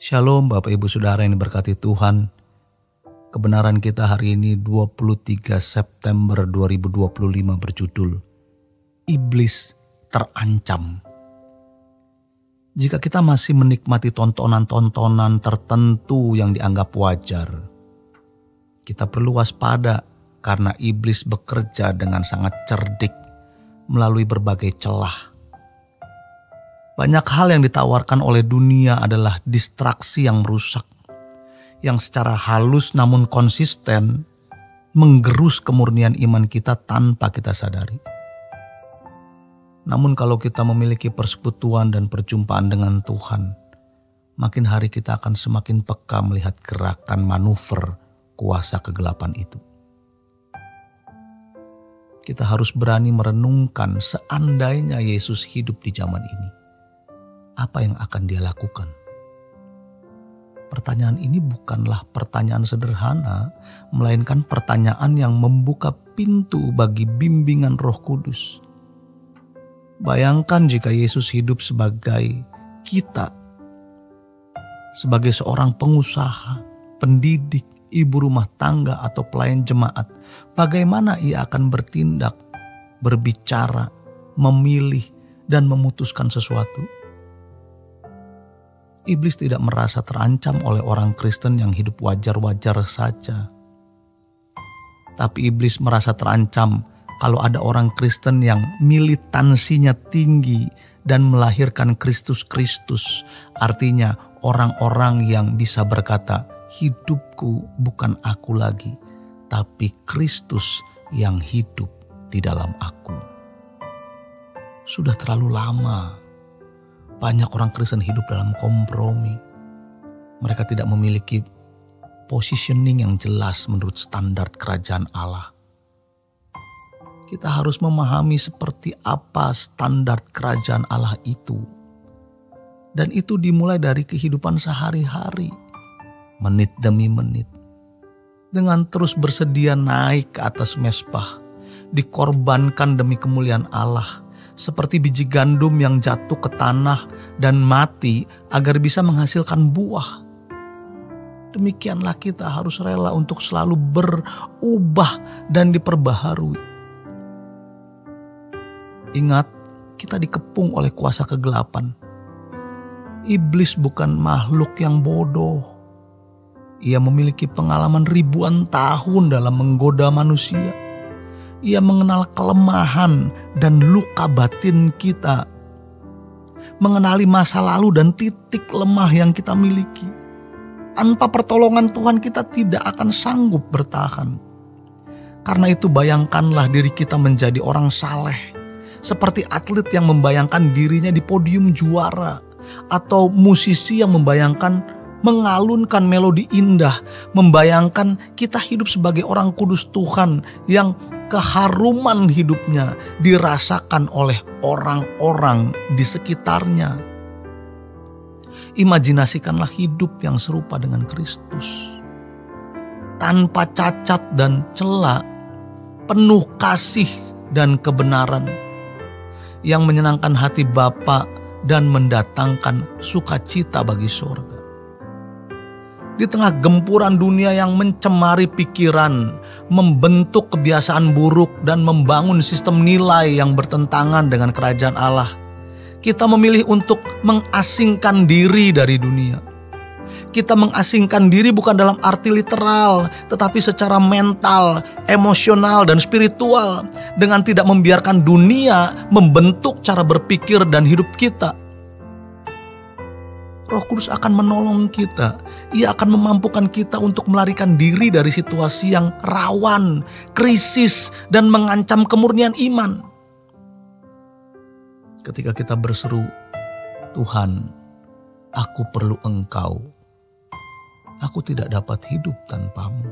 Shalom Bapak Ibu Saudara yang diberkati Tuhan. Kebenaran kita hari ini 23 September 2025 berjudul Iblis Terancam. Jika kita masih menikmati tontonan-tontonan tertentu yang dianggap wajar, kita perlu waspada karena iblis bekerja dengan sangat cerdik melalui berbagai celah. Banyak hal yang ditawarkan oleh dunia adalah distraksi yang merusak, yang secara halus namun konsisten menggerus kemurnian iman kita tanpa kita sadari. Namun kalau kita memiliki persekutuan dan perjumpaan dengan Tuhan, makin hari kita akan semakin peka melihat gerakan manuver kuasa kegelapan itu. Kita harus berani merenungkan seandainya Yesus hidup di zaman ini. Apa yang akan dia lakukan? Pertanyaan ini bukanlah pertanyaan sederhana, melainkan pertanyaan yang membuka pintu bagi bimbingan Roh Kudus. Bayangkan jika Yesus hidup sebagai kita, sebagai seorang pengusaha, pendidik, ibu rumah tangga atau pelayan jemaat, bagaimana ia akan bertindak, berbicara, memilih, dan memutuskan sesuatu? Iblis tidak merasa terancam oleh orang Kristen yang hidup wajar-wajar saja. Tapi iblis merasa terancam kalau ada orang Kristen yang militansinya tinggi dan melahirkan Kristus-Kristus. Artinya orang-orang yang bisa berkata, hidupku bukan aku lagi, tapi Kristus yang hidup di dalam aku. Sudah terlalu lama banyak orang Kristen hidup dalam kompromi. Mereka tidak memiliki positioning yang jelas menurut standar kerajaan Allah. Kita harus memahami seperti apa standar kerajaan Allah itu. Dan itu dimulai dari kehidupan sehari-hari, menit demi menit. Dengan terus bersedia naik ke atas mezbah, dikorbankan demi kemuliaan Allah. Seperti biji gandum yang jatuh ke tanah dan mati agar bisa menghasilkan buah. Demikianlah kita harus rela untuk selalu berubah dan diperbaharui. Ingat, kita dikepung oleh kuasa kegelapan. Iblis bukan makhluk yang bodoh. Ia memiliki pengalaman ribuan tahun dalam menggoda manusia. Ia mengenal kelemahan dan luka batin kita, mengenali masa lalu dan titik lemah yang kita miliki. Tanpa pertolongan Tuhan kita tidak akan sanggup bertahan. Karena itu bayangkanlah diri kita menjadi orang saleh, seperti atlet yang membayangkan dirinya di podium juara, atau musisi yang membayangkan mengalunkan melodi indah, membayangkan kita hidup sebagai orang kudus Tuhan yang keharuman hidupnya dirasakan oleh orang-orang di sekitarnya. Imajinasikanlah hidup yang serupa dengan Kristus. Tanpa cacat dan cela, penuh kasih dan kebenaran, yang menyenangkan hati Bapa dan mendatangkan sukacita bagi sorga. Di tengah gempuran dunia yang mencemari pikiran, membentuk kebiasaan buruk dan membangun sistem nilai yang bertentangan dengan kerajaan Allah, kita memilih untuk mengasingkan diri dari dunia. Kita mengasingkan diri bukan dalam arti literal, tetapi secara mental, emosional, dan spiritual, dengan tidak membiarkan dunia membentuk cara berpikir dan hidup kita. Roh Kudus akan menolong kita. Ia akan memampukan kita untuk melarikan diri dari situasi yang rawan, krisis, dan mengancam kemurnian iman. Ketika kita berseru, Tuhan, aku perlu Engkau. Aku tidak dapat hidup tanpamu.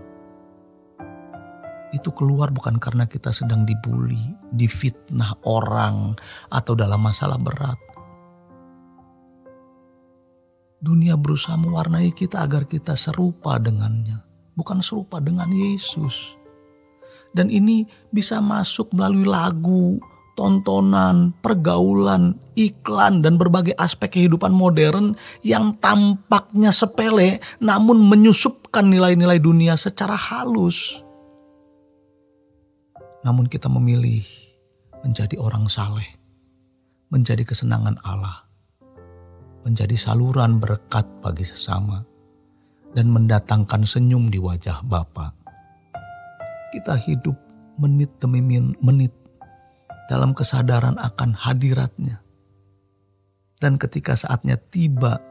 Itu keluar bukan karena kita sedang dibully, difitnah orang, atau dalam masalah berat. Dunia berusaha mewarnai kita agar kita serupa dengannya, bukan serupa dengan Yesus. Dan ini bisa masuk melalui lagu, tontonan, pergaulan, iklan, dan berbagai aspek kehidupan modern yang tampaknya sepele namun menyusupkan nilai-nilai dunia secara halus. Namun kita memilih menjadi orang saleh, menjadi kesenangan Allah, menjadi saluran berkat bagi sesama, dan mendatangkan senyum di wajah Bapa. Kita hidup menit demi menit dalam kesadaran akan hadiratnya. Dan ketika saatnya tiba,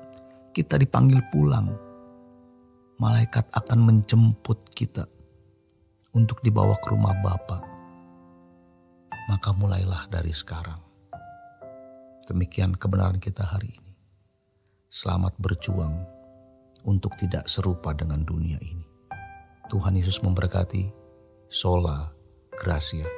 kita dipanggil pulang. Malaikat akan menjemput kita untuk dibawa ke rumah Bapa. Maka mulailah dari sekarang. Demikian kebenaran kita hari ini. Selamat berjuang untuk tidak serupa dengan dunia ini. Tuhan Yesus memberkati. Sola Gracia.